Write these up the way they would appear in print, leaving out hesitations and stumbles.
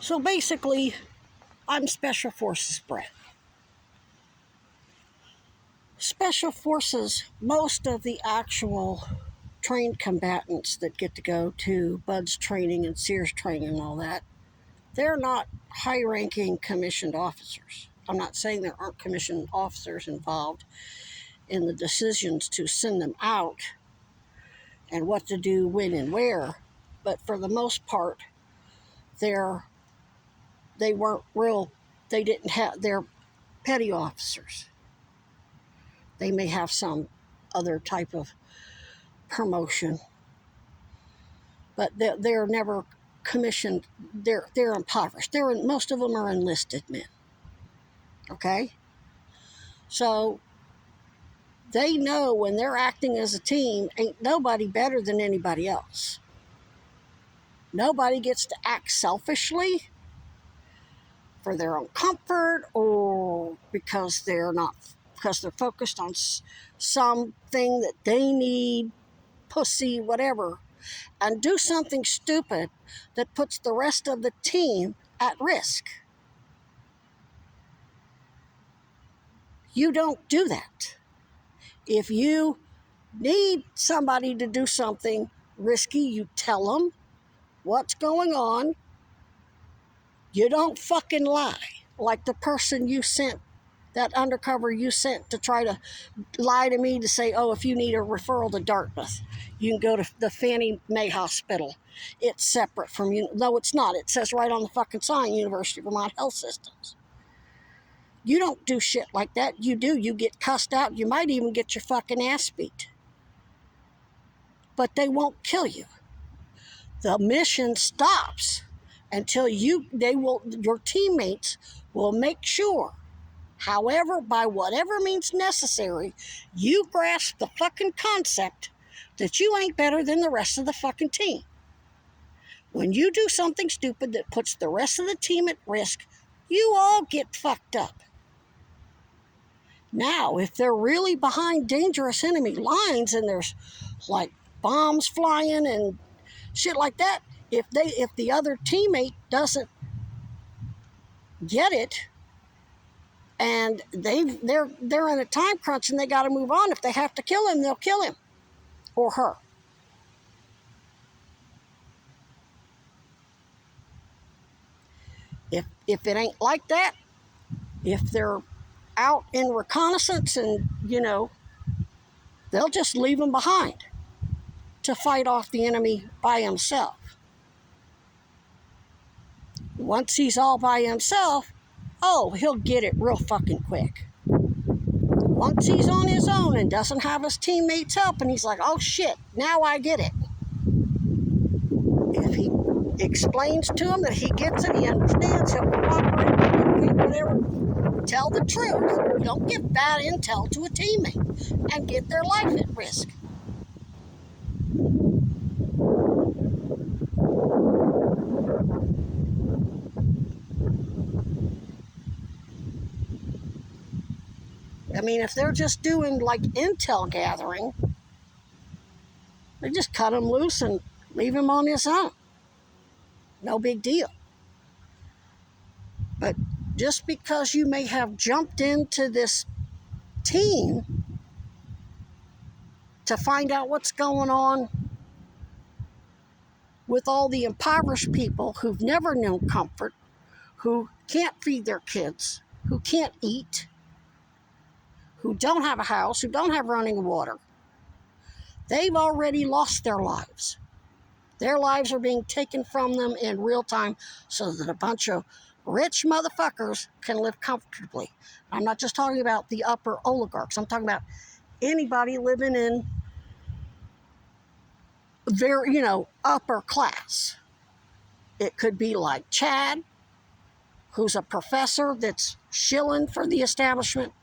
So basically, I'm Special Forces bred. Special Forces, most of the actual trained combatants that get to go to BUDS training and SEERS training and all that, they're not high-ranking commissioned officers. I'm not saying there aren't commissioned officers involved in the decisions to send them out and what to do, when, and where, but for the most part, they weren't real. They didn't have. They're petty officers. They may have some other type of promotion, but they're never commissioned. They're impoverished. Most of them are enlisted men. Okay, so they know when they're acting as a team, ain't nobody better than anybody else. Nobody gets to act selfishly for their own comfort or because they're focused on something that they need, pussy, whatever, and do something stupid that puts the rest of the team at risk. You don't do that. If you need somebody to do something risky, you tell them what's going on. You don't fucking lie. Like the person you sent, that undercover you sent to try to lie to me to say, oh, if you need a referral to Dartmouth, you can go to the Fannie Mae Hospital. It's separate from you. No, it's not. It says right on the fucking sign, University of Vermont Health Systems. You don't do shit like that. You do. You get cussed out. You might even get your fucking ass beat. But they won't kill you. The mission stops until your teammates will make sure, however, by whatever means necessary, you grasp the fucking concept that you ain't better than the rest of the fucking team. When you do something stupid that puts the rest of the team at risk, you all get fucked up. Now, if they're really behind dangerous enemy lines and there's like bombs flying and shit like that, if the other teammate doesn't get it and they're in a time crunch and they got to move on, if they have to kill him, they'll kill him or her. If it ain't like that, if they're out in reconnaissance and, they'll just leave him behind to fight off the enemy by himself. Once he's all by himself, he'll get it real fucking quick. Once he's on his own and doesn't have his teammates help, and he's like, oh shit, now I get it. If he explains to him that he gets it, he understands, he'll cooperate, whatever. Tell the truth. Don't give bad intel to a teammate and get their life at risk. I mean, if they're just doing like intel gathering, they just cut him loose and leave him on his own. No big deal. But just because you may have jumped into this team to find out what's going on with all the impoverished people who've never known comfort, who can't feed their kids, who can't eat, who don't have a house, who don't have running water, they've already lost their lives. Their lives are being taken from them in real time so that a bunch of rich motherfuckers can live comfortably. I'm not just talking about the upper oligarchs. I'm talking about anybody living in very, upper class. It could be like Chad, who's a professor that's shilling for the establishment,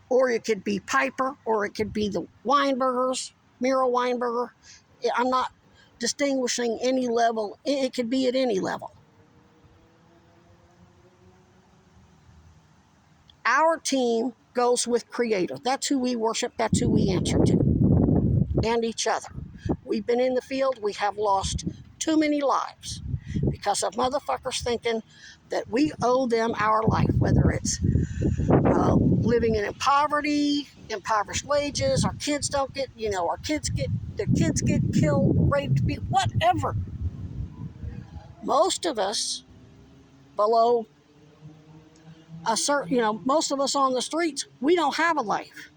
or it could be Piper, or it could be the Weinbergers, Mira Weinberger. I'm not distinguishing any level. It could be at any level. Our team goes with Creator. That's who we worship. That's who we answer to. And each other. We've been in the field. We have lost too many lives because of motherfuckers thinking that we owe them our life, whether it's living in poverty, impoverished wages, our kids don't get, their kids get killed, raped, whatever. Most of us below a certain, most of us on the streets, we don't have a life.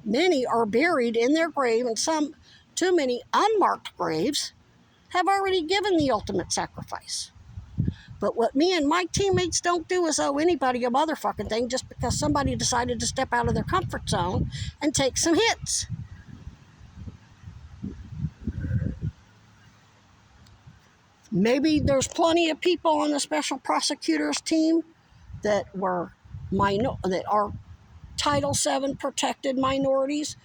Many are buried in their grave, and some, too many unmarked graves, have already given the ultimate sacrifice. But what me and my teammates don't do is owe anybody a motherfucking thing just because somebody decided to step out of their comfort zone and take some hits. Maybe there's plenty of people on the special prosecutors team that that are Title VII protected minorities,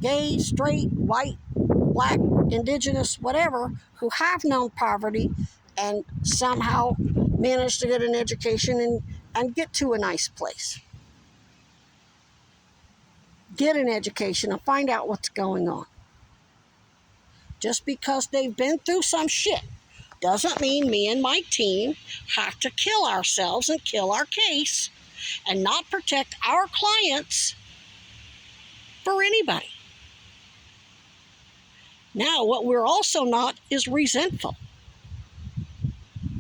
gay, straight, white, black, indigenous, whatever, who have known poverty and somehow managed to get an education and get to a nice place. Get an education and find out what's going on. Just because they've been through some shit doesn't mean me and my team have to kill ourselves and kill our case and not protect our clients for anybody. Now, what we're also not is resentful.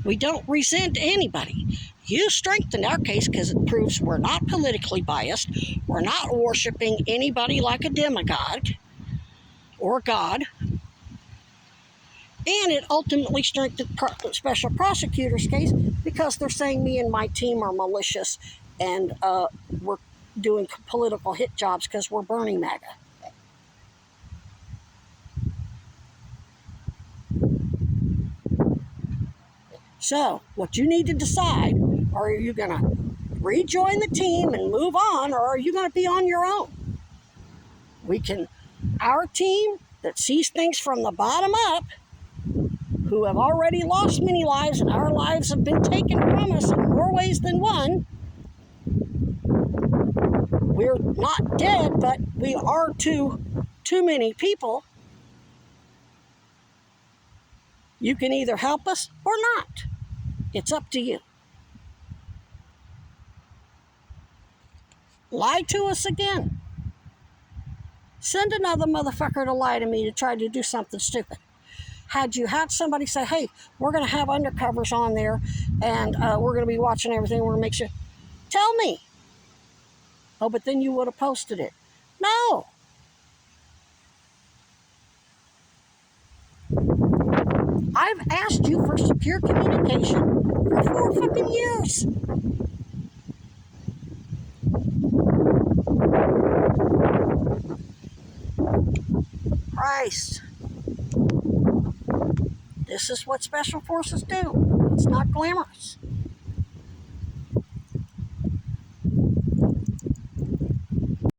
We don't resent anybody. You strengthened our case because it proves we're not politically biased. We're not worshiping anybody like a demigod or God. And it ultimately strengthened special prosecutor's case because they're saying me and my team are malicious and we're doing political hit jobs because we're burning MAGA. So, what you need to decide, are you going to rejoin the team and move on, or are you going to be on your own? Our team that sees things from the bottom up, who have already lost many lives, and our lives have been taken from us in more ways than one. We're not dead, but we are too many people. You can either help us or not. It's up to you. Lie to us again. Send another motherfucker to lie to me to try to do something stupid. Had you had somebody say, hey, we're going to have undercovers on there and we're going to be watching everything, we're going to make sure. Tell me. Oh, but then you would have posted it. No. I've asked you for secure communication for 4 fucking years. Christ. This is what special forces do. It's not glamorous.